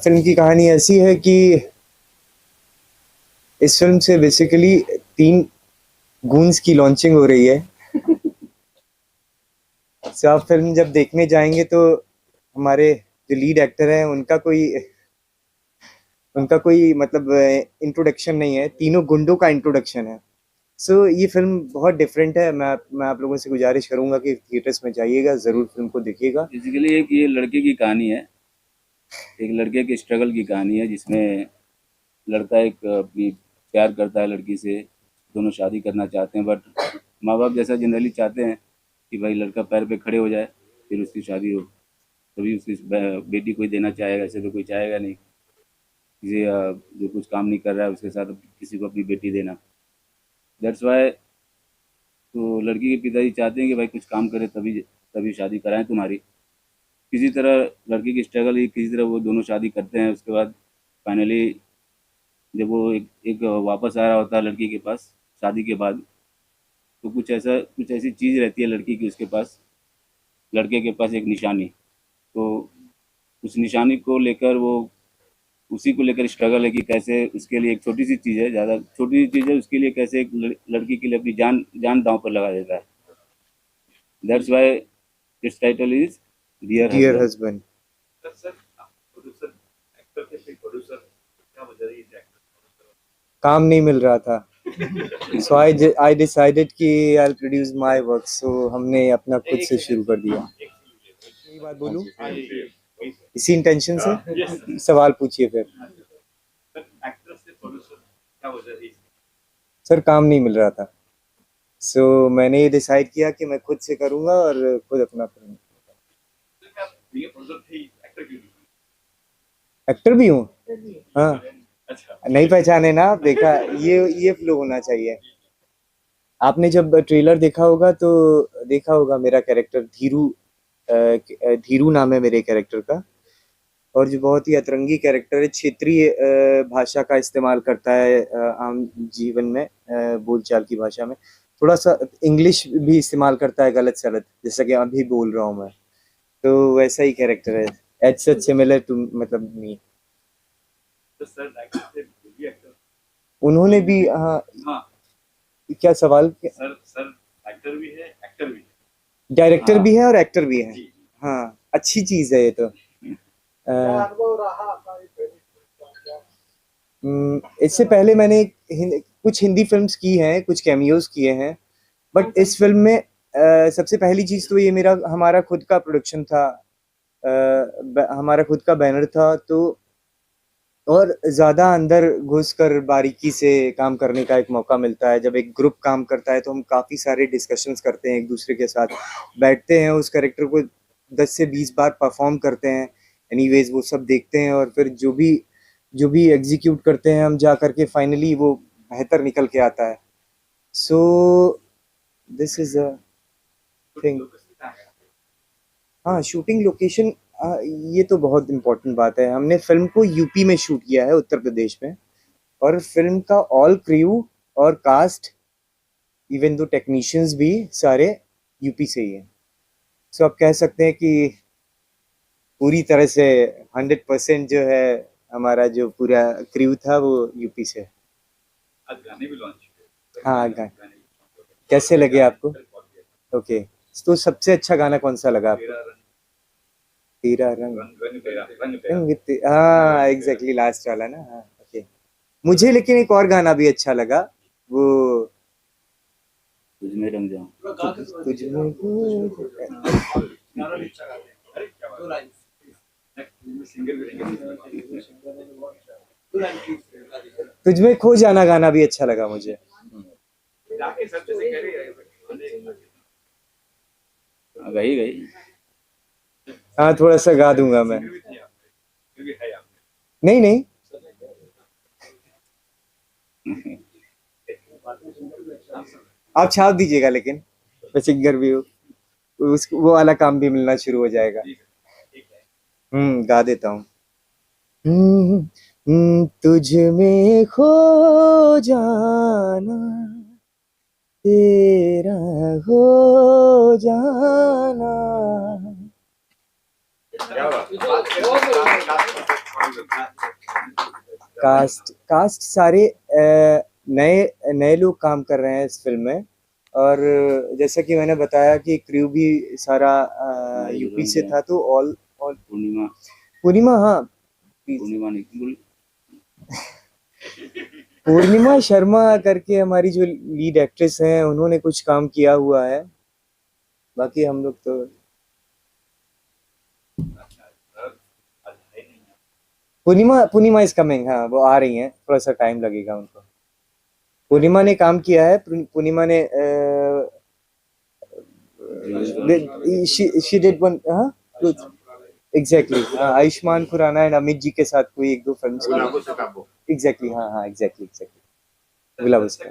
Film की कहानी ऐसी है कि इस फिल्म से बेसिकली 3 गूंज की लॉन्चिंग हो रही है। सो आप फिल्म जब देखने जाएंगे तो हमारे जो लीड एक्टर हैं उनका कोई मतलब इंट्रोडक्शन नहीं है, तीनों गुंडों का इंट्रोडक्शन है। सो ये फिल्म बहुत डिफरेंट है। मैं आप लोगों से गुजारिश करूंगा कि थिएटर्स में जाइएगा, ज़रूर फिल्म को देखिएगा। बेसिकली एक ये लड़के की कहानी है, एक लड़के के स्ट्रगल की कहानी है, जिसमें लड़का एक अपनी प्यार करता है लड़की से, दोनों शादी करना चाहते हैं, बट माँ बाप जैसा जनरली चाहते हैं कि भाई लड़का पैर पे खड़े हो जाए फिर उसकी शादी हो, तभी उसकी बेटी कोई देना चाहेगा, ऐसे तो कोई चाहेगा नहीं किसी जो कुछ काम नहीं कर रहा है उसके साथ किसी को अपनी बेटी देना। दैट्स वाई तो लड़की के पिताजी चाहते हैं कि भाई कुछ काम करे तभी तभी शादी कराएं तुम्हारी। किसी तरह लड़की की स्ट्रगल ही किसी तरह वो दोनों शादी करते हैं। उसके बाद फाइनली जब वो एक वापस आ रहा होता है लड़की के पास शादी के बाद, तो कुछ ऐसी चीज़ रहती है लड़की की उसके पास, लड़के के पास एक निशानी। तो उस निशानी को लेकर वो उसी को लेकर स्ट्रगल है कि कैसे उसके लिए एक छोटी सी चीज़ है, ज़्यादा छोटी सी चीज़ है, उसके लिए कैसे एक लड़की के लिए अपनी जान जान दांव पर लगा देता है। That's why its title is dear dear husband. Husband. काम नहीं मिल रहा था, सो आई डिसाइडेड कि I produce my work. So हमने अपना खुद से शुरू कर दिया। यही बात बोलूं, इसी इंटेंशन से सवाल पूछिए फिर। सर काम नहीं मिल रहा था, सो मैंने ये डिसाइड किया कि मैं खुद से करूंगा और खुद अपना करूंगा। एक्टर भी हूँ, हाँ। नहीं पहचाने ना आप? देखा, ये फ्लो होना चाहिए। आपने जब ट्रेलर देखा होगा तो देखा होगा मेरा कैरेक्टर धीरू, धीरू नाम है मेरे कैरेक्टर का। और जो बहुत ही अतरंगी कैरेक्टर है, क्षेत्रीय भाषा का इस्तेमाल करता है आम जीवन में, बोलचाल की भाषा में। थोड़ा सा इंग्लिश भी इस्तेमाल करता है गलत सलत, जैसा कि अभी बोल रहा हूँ मैं। तो वैसा ही कैरेक्टर है, एज सच सिमिलर टू मतलब मी। उन्होंने भी, हाँ। क्या सवाल? डायरेक्टर भी है और एक्टर भी है। हाँ, अच्छी चीज है ये तो। इससे पहले मैंने कुछ हिंदी फिल्म्स की हैं, कुछ कैमियोज किए हैं, बट इस फिल्म में सबसे पहली चीज तो ये मेरा हमारा खुद का प्रोडक्शन था, हमारा खुद का बैनर था। तो और ज्यादा अंदर घुसकर बारीकी से काम करने का एक मौका मिलता है। जब एक ग्रुप काम करता है तो हम काफी सारे डिस्कशंस करते हैं, एक दूसरे के साथ बैठते हैं, उस कैरेक्टर को 10 से 20 बार परफॉर्म करते हैं। एनीवेज वो सब देखते हैं और फिर जो भी एग्जीक्यूट करते हैं हम, जा करके फाइनली वो बेहतर निकल के आता है। So this is a thing. हाँ, शूटिंग लोकेशन, ये तो बहुत इम्पोर्टेंट बात है। हमने फिल्म को यूपी में शूट किया है, उत्तर प्रदेश में। और फिल्म का ऑल क्रू और कास्ट, इवन दो टेक्नीशियंस भी सारे यूपी से ही हैं। सो आप कह सकते हैं कि पूरी तरह से 100% जो है हमारा जो पूरा क्रू था वो यूपी से है। हाँ, गाने कैसे लगे आपको? ओके, तो सबसे अच्छा गाना कौन सा लगा आपको? तेरा रंग हाँ, एग्जैक्टली लास्ट वाला ना, हाँ। ओके, मुझे लेकिन एक और गाना भी अच्छा लगा, वो तुझ में रंग जाऊं। तुझ में तुझ में खो जाना गाना भी अच्छा लगा मुझे। गई गई। हाँ, थोड़ा सा गा दूंगा मैं। नहीं नहीं, आप छाप दीजिएगा, लेकिन मैं सिंगर भी हूँ, उस वो वाला काम भी मिलना शुरू हो जाएगा। गा देता हूँ। तुझ में खो जाना, तेरा हो जाना। कास्ट कास्ट सारे नए नए लोग काम कर रहे हैं इस फिल्म में। और जैसा कि मैंने बताया कि क्रू भी सारा यूपी से था, तो ऑल पूर्णिमा पूर्णिमा, हाँ, पूर्णिमा निकुल पूर्णिमा शर्मा करके हमारी जो लीड एक्ट्रेस हैं, उन्होंने कुछ काम किया हुआ है। बाकी हम लोग तो पूर्णिमा पूर्णिमा इज कमिंग, हाँ, वो आ रही हैं, थोड़ा सा टाइम लगेगा उनको। पूर्णिमा ने काम किया है, पूर्णिमा ने she did one, हाँ, एग्जैक्टली, हाँ, आयुष्मान खुराना एंड अमित जी के साथ कोई एक दो फिल्म, एग्जैक्टली, हाँ हाँ, एग्जैक्टली गुलाबो से।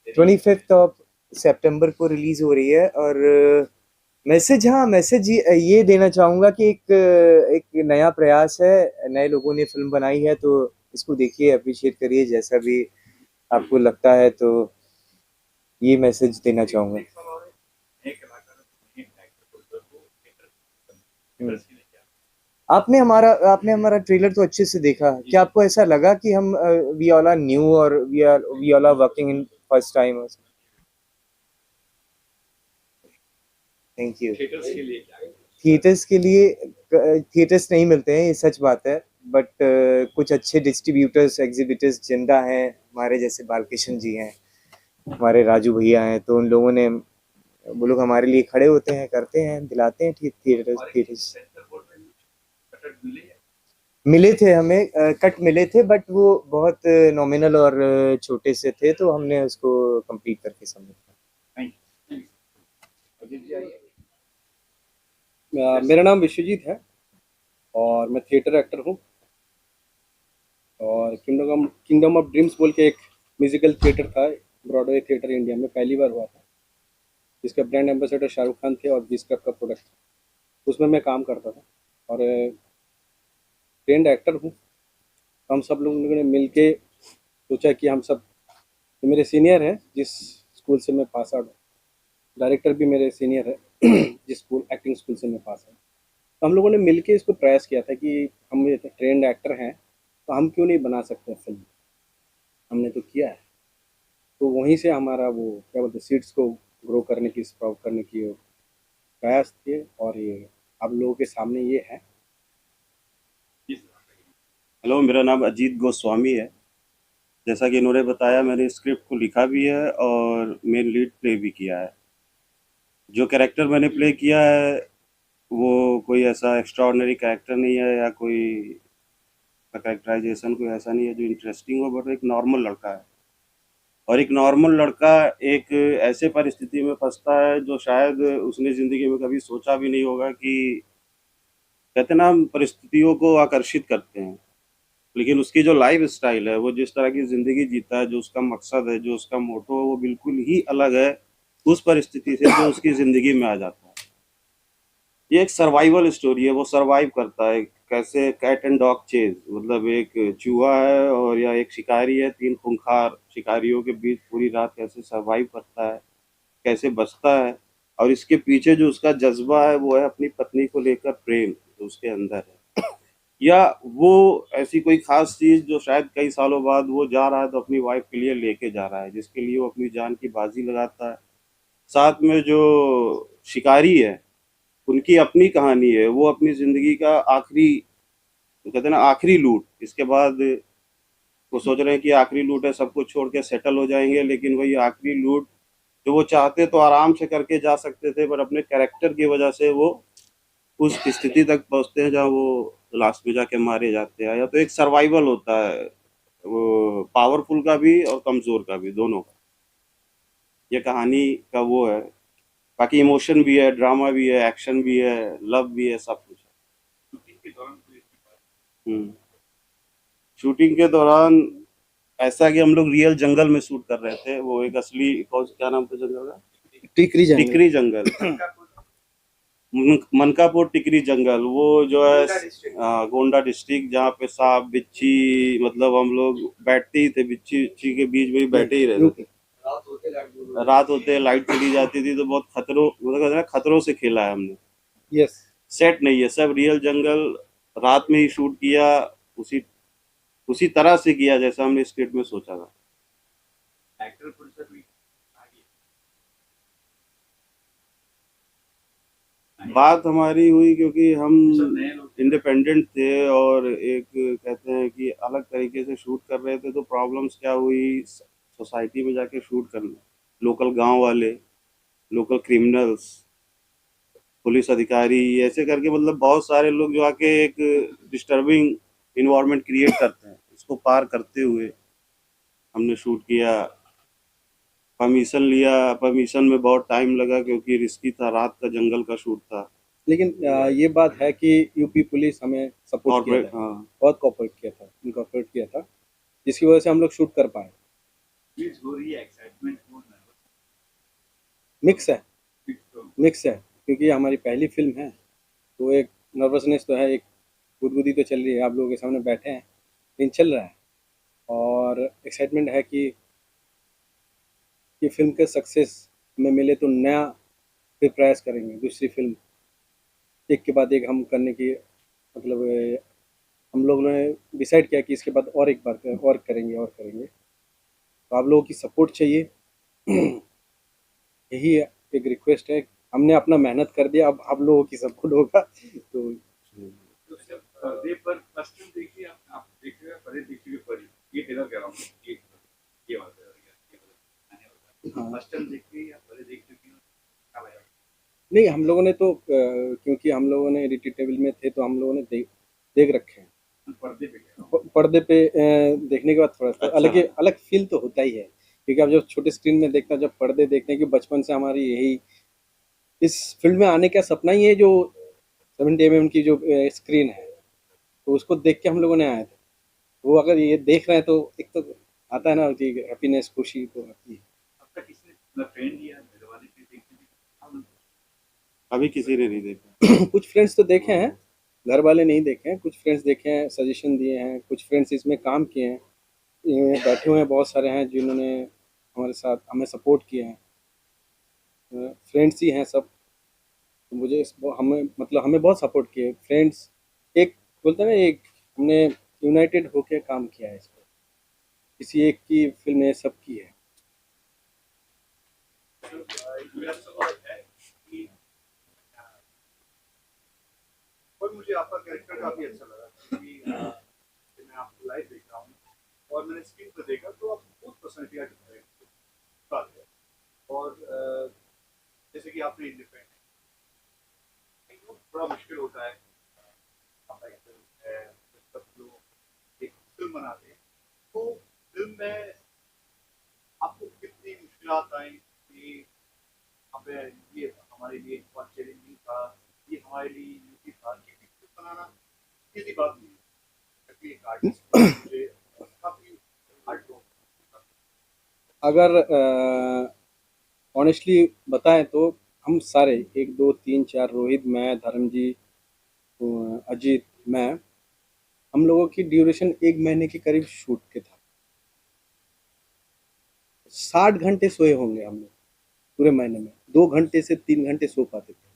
25th ऑफ सितंबर को रिलीज हो रही है। और मैसेज, हाँ, मैसेज ये देना चाहूंगा कि एक नया प्रयास है, नए लोगों ने फिल्म बनाई है, तो इसको देखिए, अप्रिशिएट करिए, जैसा भी आपको लगता है, तो ये मैसेज देना चाहूंगा। आपने हमारा ट्रेलर तो अच्छे से देखा, क्या आपको ऐसा लगा कि हम वी ऑल आर न्यू और we all are working in first time? Thank you. Theatres के लिए थिएटर्स नहीं मिलते हैं, ये सच बात है, बट कुछ अच्छे डिस्ट्रीब्यूटर्स, एग्जीबिटर्स जिंदा हैं, हमारे जैसे बालकिशन जी हैं, हमारे राजू भैया हैं, तो उन लोगों ने, वो लोग हमारे लिए खड़े होते हैं, करते हैं, दिलाते हैं थिएटर्स। मिले थे हमें, कट मिले थे, बट वो बहुत नॉमिनल और छोटे से थे, तो हमने उसको कंप्लीट करके सबमिट किया। मेरा नाम विश्वजीत है और मैं थिएटर एक्टर हूँ। और किंगडम ऑफ ड्रीम्स बोल के एक म्यूजिकल थिएटर था, ब्रॉडवे थिएटर इंडिया में पहली बार हुआ था, जिसका ब्रांड एम्बेसडर शाहरुख खान थे और जिसका का प्रोडक्ट था, उसमें मैं काम करता था और ट्रेंड एक्टर हूँ। हम सब लोगों ने मिल के सोचा कि हम सब, तो मेरे सीनियर हैं जिस स्कूल से मैं पास आउट, डायरेक्टर भी मेरे सीनियर है जिस स्कूल एक्टिंग स्कूल से मैं पास आउट, तो हम लोगों ने मिल के इसको प्रयास किया था कि हम ट्रेंड एक्टर हैं, तो हम क्यों नहीं बना सकते फिल्म। हमने तो किया है, तो वहीं से हमारा वो क्या बोलते सीड्स को ग्रो करने की, स्प्राउट करने की प्रयास थे, और ये आप लोगों के सामने ये है। हेलो, मेरा नाम अजीत गोस्वामी है। जैसा कि इन्होंने बताया, मैंने स्क्रिप्ट को लिखा भी है और मेन लीड प्ले भी किया है। जो कैरेक्टर मैंने प्ले किया है वो कोई ऐसा एक्स्ट्राऑर्डिनरी कैरेक्टर नहीं है, या कोई कैरेक्टराइजेशन कोई ऐसा नहीं है जो इंटरेस्टिंग हो, बट एक नॉर्मल लड़का है। और एक नॉर्मल लड़का एक ऐसे परिस्थिति में फंसता है जो शायद उसने ज़िंदगी में कभी सोचा भी नहीं होगा कि, कहते हैं ना, हम परिस्थितियों को आकर्षित करते हैं, लेकिन उसकी जो लाइफ स्टाइल है, वो जिस तरह की ज़िंदगी जीता है, जो उसका मकसद है, जो उसका मोटो है, वो बिल्कुल ही अलग है उस परिस्थिति से जो उसकी ज़िंदगी में आ जाता है। ये एक सर्वाइवल स्टोरी है, वो सर्वाइव करता है कैसे, कैट एंड डॉग चेज, मतलब एक चूहा है और या एक शिकारी है, तीन खूंखार शिकारियों के बीच पूरी रात कैसे सर्वाइव करता है, कैसे बचता है। और इसके पीछे जो उसका जज्बा है वो है अपनी पत्नी को लेकर प्रेम जो उसके अंदर है, या वो ऐसी कोई खास चीज़ जो शायद कई सालों बाद वो जा रहा है तो अपनी वाइफ के लिए लेके जा रहा है, जिसके लिए वो अपनी जान की बाजी लगाता है। साथ में जो शिकारी है, उनकी अपनी कहानी है, वो अपनी ज़िंदगी का आखिरी, कहते हैं ना, आखिरी लूट, इसके बाद वो सोच रहे हैं कि आखिरी लूट है, सब कुछ छोड़ के सेटल हो जाएंगे, लेकिन वही आखिरी लूट जो वो चाहते तो आराम से करके जा सकते थे, पर अपने कैरेक्टर की वजह से वो उस स्थिति तक पहुंचते हैं जहाँ वो लास्ट में जाके मारे जाते हैं। या तो एक सर्वाइवल होता है, वो पावरफुल का भी और कमज़ोर का भी, दोनों का। ये कहानी का वो है। बाकी इमोशन भी है, ड्रामा भी है, एक्शन भी है, लव भी है, सब कुछ है। शूटिंग के दौरान ऐसा कि हम लोग रियल जंगल में शूट कर रहे थे। वो एक असली, क्या नाम था जंगल का? टिकरी जंगल मनकापुर टिकरी जंगल, वो जो है गोंडा डिस्ट्रिक्ट, जहाँ पे सांप बिच्छी, मतलब हम लोग बैठते ही थे, बिच्छी बिच्छी के बीच में ही बैठे ही रहते थे। रात होते लाइट चली जाती थी, तो बहुत खतरों से खेला है हमने। यस, सेट नहीं है, सब रियल जंगल रात में ही शूट किया, उसी उसी तरह से किया जैसा हमने स्क्रिप्ट में सोचा था। एक्टर प्रोड्यूसर भी बात हमारी हुई क्योंकि हम सब नए लोग इंडिपेंडेंट थे और एक कहते हैं कि अलग तरीके से शूट कर रहे थे, तो प्रॉब्लम्स क्या हुई, सोसाइटी में जाके शूट करना, लोकल गांव वाले, लोकल क्रिमिनल्स, पुलिस अधिकारी, ऐसे करके मतलब बहुत सारे लोग जो आके एक डिस्टर्बिंग इन्वायरमेंट क्रिएट करते हैं, उसको पार करते हुए हमने शूट किया। परमिशन लिया, परमिशन में बहुत टाइम लगा क्योंकि रिस्की था, रात का जंगल का शूट था। लेकिन ये बात है कि यूपी पुलिस हमें सपोर्ट किया कॉर्पोरेट, था, हाँ, बहुत इनकॉर्पोरेट किया था, जिसकी वजह से हम लोग शूट कर पाए। प्लीज हो रही है एक्साइटमेंट हो नर्वस मिक्स है, तो मिक्स है, क्योंकि ये हमारी पहली फिल्म है, तो एक नर्वसनेस तो है, एक गुदगुदी तो चल रही है, आप लोगों के सामने बैठे हैं, लेकिन चल रहा है। और एक्साइटमेंट है कि फिल्म के सक्सेस में मिले तो नया फिर प्रयास करेंगे, दूसरी फिल्म एक के बाद एक हम करने की, मतलब हम लोगों ने डिसाइड किया कि इसके बाद और एक बार और करेंगे और करेंगे। तो आप लोगों की सपोर्ट चाहिए। यही एक रिक्वेस्ट है। हमने अपना मेहनत कर दिया, अब आप लोगों की सपोर्ट होगा तो पर्दे पर फर्स्ट फिल्म देखिए, आप देखिएगा पर्दे देखिए परी, ये ट्रेलर कह रहा हूँ, ये बात है, ये आने वाला हाँ। फर्स्ट फिल्म देखिए या पर्दे देख चुकी हो, क्या लगा? नहीं, हम लोगों ने तो क्योंकि हम लोगों ने एडिटेड टेबल में थे, तो हम लोगों ने देख रखे हैं। पर्दे पे कह रहा हूँ। पर्दे पे देखने के बाद थोड़ा सा अच्छा अलग लगा। अलग फील तो होता ही है, क्योंकि आप जब छोटे स्क्रीन में देखते हैं, जब पर्दे देखते हैं, कि बचपन से हमारी यही इस फील्ड में आने का सपना ही है, जो 70 mm की जो स्क्रीन है, तो उसको देख के हम लोगों ने आए थे। वो अगर ये देख रहे हैं तो एक तो आता है ना कि हैप्पीनेस, खुशी तो आती है। अब तक किसने फ्रेंड या घर वाले भी देखते थे? हम अभी किसी ने नहीं देखा। कुछ फ्रेंड्स तो देखे हैं, घर वाले नहीं देखे हैं, कुछ फ्रेंड्स देखे हैं, सजेशन दिए हैं, कुछ फ्रेंड्स इसमें काम किए हैं, ये बैठे हुए हैं, बहुत सारे हैं जिन्होंने हमारे साथ हमें सपोर्ट किए हैं, फ्रेंड्स ही हैं सब। तो मुझे हमें मतलब हमें बहुत सपोर्ट किए फ्रेंड्स, एक बोलते हैं ना, एक हमने यूनाइटेड होकर काम किया है इस पर, किसी एक की फिल्म ये सब की है। मेरा सवाल है कि और मुझे आपका कैरेक्टर काफी अच्छा लगा, क्योंकि मैं आपको लाइव देख रहा हूँ और मैंने स्क्रीन पर देखा, तो आप बहुत पर्सनैलिटी बात है। और जैसे कि आपने इंडिपेंडेंट, बड़ा मुश्किल होता है, आपका एक्टर है, सब लोग एक फिल्म बनाते हैं, तो फिल्म में आपको कितनी मुश्किलात आई कि हमें ये हमारे लिए बहुत चैलेंजिंग था, ये हमारे लिए यूनिक था, क्योंकि फिल्म बनाना इजी बात नहीं है, क्योंकि एक आर्टिस्ट मुझे काफी हार्ड वर्क। अगर ऑनेस्टली बताएं तो हम सारे 1 2 3 4 रोहित, मैं, धर्म जी, अजीत, मैं, हम लोगों की ड्यूरेशन 1 महीने के करीब शूट के था। 60 घंटे सोए होंगे हम लोग पूरे महीने में, 2 घंटे से 3 घंटे सो पाते थे।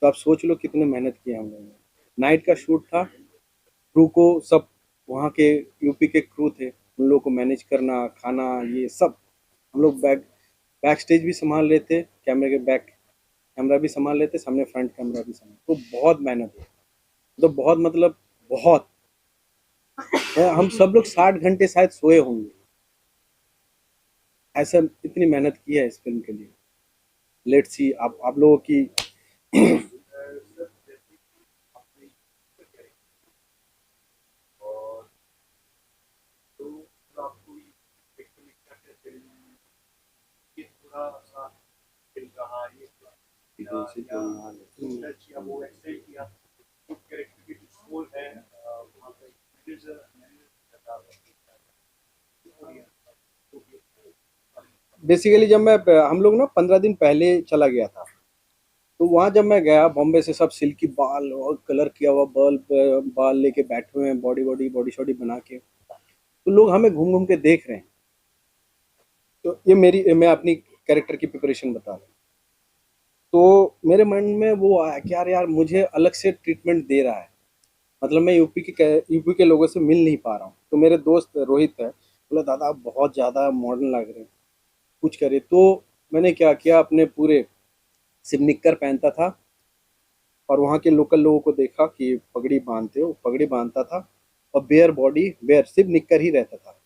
तो आप सोच लो कितने मेहनत किए हम लोगों ने। नाइट का शूट था, क्रू को सब वहाँ के यूपी के क्रू थे, उन लोगों को मैनेज करना, खाना, ये सब हम लोग बैक स्टेज भी संभाल रहे थे, कैमरे के बैक कैमरा भी संभाल लेते, सामने फ्रंट कैमरा भी संभाल, तो बहुत मेहनत है। तो बहुत मतलब बहुत, हम सब लोग 60 घंटे शायद सोए होंगे, ऐसा इतनी मेहनत की है इस फिल्म के लिए। लेट्स सी आप लोगों की सर जैसे कि आपने और तो आपको एक तो क्या क्या चैलेंज, ये थोड़ा सा दिल रहा, ये टच या वो एक्सटेंड किया, तो कैरेक्टर की जो सोल है वहाँ पे मैनेजर बेसिकली जब मैं हम लोग ना 15 दिन पहले चला गया था, तो वहाँ जब मैं गया, बॉम्बे से सब सिल्की बाल और कलर किया हुआ बाल लेके बैठे हुए हैं, बॉडी शॉडी बना के, तो लोग हमें घूम घूम के देख रहे हैं। तो ये मैं अपनी कैरेक्टर की प्रिपरेशन बता रहा हूँ। तो मेरे मन में वो आया कि यार मुझे अलग से ट्रीटमेंट दे रहा है, मतलब मैं यूपी के लोगों से मिल नहीं पा रहा हूँ। तो मेरे दोस्त रोहित है, बोला दादा आप बहुत ज़्यादा मॉडर्न लग रहे हैं, कुछ करे। तो मैंने क्या किया, अपने पूरे सिर्फ निक्कर पहनता था और वहाँ के लोकल लोगों को देखा कि पगड़ी बांधते हो, पगड़ी बांधता था और बेयर बॉडी, बेयर सिर्फ निक्कर ही रहता था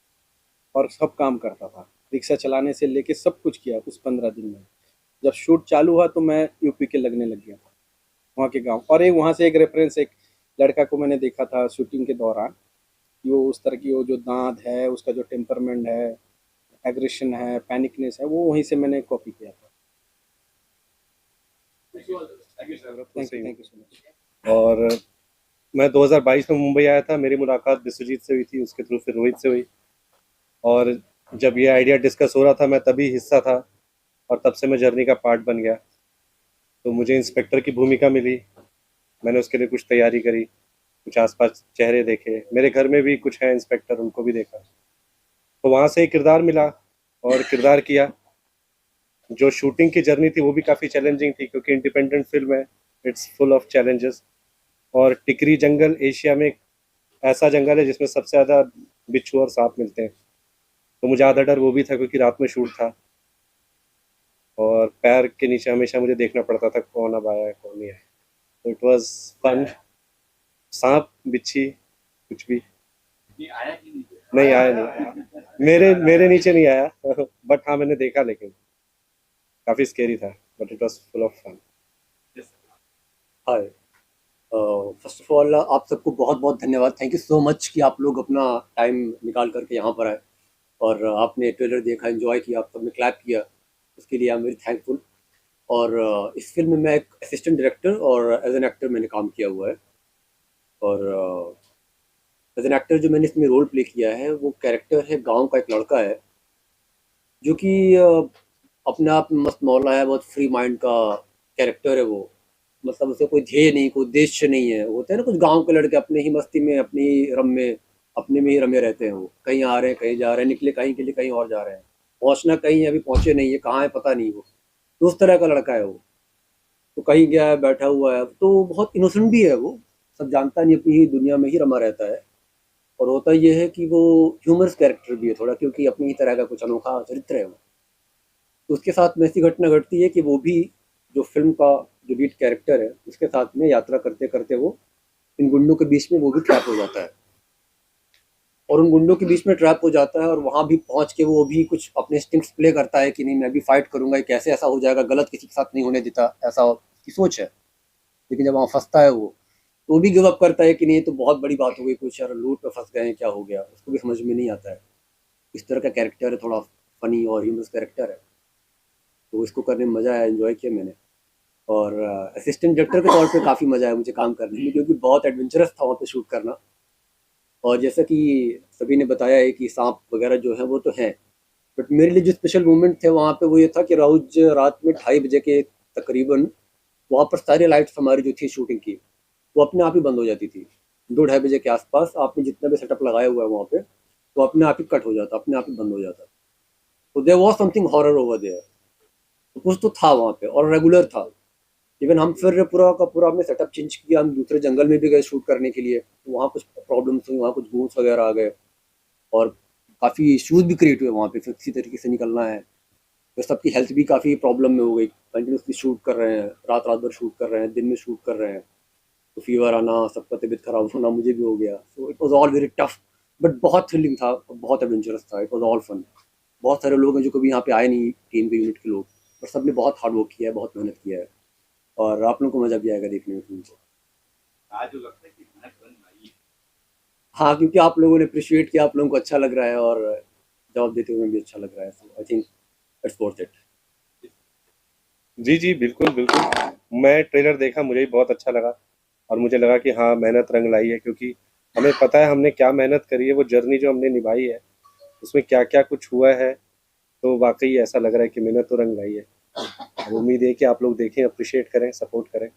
और सब काम करता था। रिक्शा चलाने से लेके सब कुछ किया उस 15 दिन में। जब शूट चालू हुआ तो मैं यूपी के लगने लग गया था, वहाँ के गांव। और एक वहाँ से एक रेफरेंस, एक लड़का को मैंने देखा था शूटिंग के दौरान, कि वो उस तरह की, वो जो दांत है उसका, जो टेम्परमेंट है, एग्रेशन है, पैनिकनेस है, वो वहीं से मैंने कॉपी किया था। Thank you so much. और मैं 2022 में मुंबई आया था, मेरी मुलाकात विश्वजीत से हुई थी, उसके थ्रू फिर रोहित से हुई। और जब ये आइडिया डिस्कस हो रहा था मैं तभी हिस्सा था और तब से मैं जर्नी का पार्ट बन गया। तो मुझे इंस्पेक्टर की भूमिका मिली, मैंने उसके लिए कुछ तैयारी करी, कुछ आसपास चेहरे देखे, मेरे घर में भी कुछ है इंस्पेक्टर, उनको भी देखा। तो वहाँ से एक किरदार मिला और किरदार किया। जो शूटिंग की जर्नी थी वो भी काफ़ी चैलेंजिंग थी क्योंकि इंडिपेंडेंट फिल्म है, इट्स फुल ऑफ चैलेंजेस। और टिकरी जंगल एशिया में एक ऐसा जंगल है जिसमें सबसे ज़्यादा बिच्छू और सांप मिलते हैं। तो मुझे आधा डर वो भी था क्योंकि रात में शूट था और पैर के नीचे हमेशा मुझे देखना पड़ता था कौन अब आया है कौन नहीं आया। तो इट वाज फन। सांप बिच्छी कुछ भी नहीं आया, नहीं मेरे मेरे नीचे नहीं आया बट हाँ मैंने देखा, लेकिन काफ़ी स्केरी था, but it was full of fun. Hi, first of all आप सबको बहुत बहुत धन्यवाद। थैंक यू सो मच कि आप लोग अपना टाइम निकाल करके यहाँ पर आए और आपने ट्रेलर देखा, एंजॉय किया, आप सबने क्लैप किया, उसके लिए आई एम वेरी थैंकफुल। और इस फिल्म में मैं एक असिस्टेंट डायरेक्टर और एज एन एक्टर मैंने काम किया हुआ है। और एज एन एक्टर जो मैंने इसमें रोल प्ले किया है वो कैरेक्टर है, गांव का एक लड़का है जो कि अपने आप में मस्त मौला है, बहुत फ्री माइंड का कैरेक्टर है वो। मतलब उसे कोई ध्येय नहीं, कोई उद्देश्य नहीं है। होते हैं ना कुछ गांव के लड़के अपने ही मस्ती में, अपनी ही रम में, अपने में ही रमे रहते हैं। वो कहीं आ रहे हैं, कहीं जा रहे हैं, निकले कहीं के लिए, कहीं और जा रहे हैं, पहुंचना कहीं है, अभी पहुंचे नहीं है, कहाँ है पता नहीं। वो तो उस तरह का लड़का है वो। तो कहीं गया है, बैठा हुआ है, तो बहुत इनोसेंट भी है वो, सब जानता नहीं, अपनी ही दुनिया में ही रमा रहता है। और होता ये है कि वो ह्यूमरस कैरेक्टर भी है थोड़ा, क्योंकि अपनी ही तरह का कुछ अनोखा चरित्र है वो। तो उसके साथ में ऐसी घटना घटती है कि वो भी, जो फिल्म का जो लीड कैरेक्टर है, उसके साथ में यात्रा करते करते वो इन गुंडों के बीच में वो भी ट्रैप हो जाता है। और उन गुंडों के बीच में ट्रैप हो जाता है और वहाँ भी पहुँच के वो भी कुछ अपने इंस्टिंक्ट्स प्ले करता है कि नहीं मैं भी फाइट करूँगा, कैसे ऐसा हो जाएगा, गलत किसी के साथ नहीं होने देता, ऐसा उसकी सोच है। लेकिन जब वहाँ फंसता है तो वो भी गिव अप करता है कि नहीं तो बहुत बड़ी बात हो गई, कुछ यार लूट पे फंस गए हैं, क्या हो गया, उसको भी समझ में नहीं आता है। इस तरह का कैरेक्टर है, थोड़ा फनी और ह्यूमरस कैरेक्टर है। तो इसको करने में मज़ा आया, एंजॉय किया मैंने। और असिस्टेंट डायरेक्टर के तौर पे काफ़ी मज़ा आया मुझे काम करने में, क्योंकि बहुत एडवेंचरस था वहाँ पे शूट करना। और जैसा कि सभी ने बताया है कि सांप वगैरह जो है वो तो हैं, बट मेरे लिए जो स्पेशल मोमेंट थे वहाँ पे वो ये था कि रोज रात में 2:30 बजे के तकरीबन वहाँ पर सारी लाइट्स हमारी जो थी शूटिंग की वो अपने आप ही बंद हो जाती थी। 2-2:30 बजे के आसपास आपने जितना भी सेटअप लगाया हुआ है वहाँ पे, वो अपने आप ही कट हो जाता, अपने आप ही बंद हो जाता। तो there was something horror over there. तो कुछ तो था वहाँ पे और रेगुलर था। इवन हम फिर पूरा का पूरा हमने सेटअप चेंज किया, हम दूसरे जंगल में भी गए शूट करने के लिए, तो वहाँ कुछ प्रॉब्लम्स हुई, वहाँ कुछ गूंस वगैरह आ गए और काफ़ी इश्यूज भी क्रिएट हुए वहाँ पे। फिर किसी तरीके से निकलना है, फिर सबकी हेल्थ भी काफ़ी प्रॉब्लम में हो गई। कंटिन्यूसली शूट कर रहे हैं, रात रात भर शूट कर रहे हैं, दिन में शूट कर रहे हैं, तो फीवर आना, सबका तबीयत खराब होना, मुझे भी हो गया। So it was all very tough, but बहुत थ्रिलिंग था, बहुत एडवेंचरस था, इट वॉज ऑल फन। बहुत सारे लोग हैं जो कभी यहाँ पे आए नहीं, टीम के यूनिट के लोग, पर सबने बहुत हार्ड वर्क किया है, बहुत मेहनत किया है। और आप लोगों को मज़ा भी आएगा देखने में फिल्म को। हाँ, क्योंकि आप लोगों ने अप्रिशिएट किया, आप लोगों को अच्छा लग रहा है और जवाब देते हुए भी अच्छा लग रहा है। So I think it's worth it. जी जी बिल्कुल बिल्कुल, मैं ट्रेलर देखा, मुझे भी बहुत अच्छा लगा और मुझे लगा कि हाँ मेहनत रंग लाई है, क्योंकि हमें पता है हमने क्या मेहनत करी है, वो जर्नी जो हमने निभाई है उसमें क्या क्या कुछ हुआ है। तो वाकई ऐसा लग रहा है कि मेहनत तो रंग लाई है। अब उम्मीद है कि आप लोग देखें, अप्रिशिएट करें, सपोर्ट करें।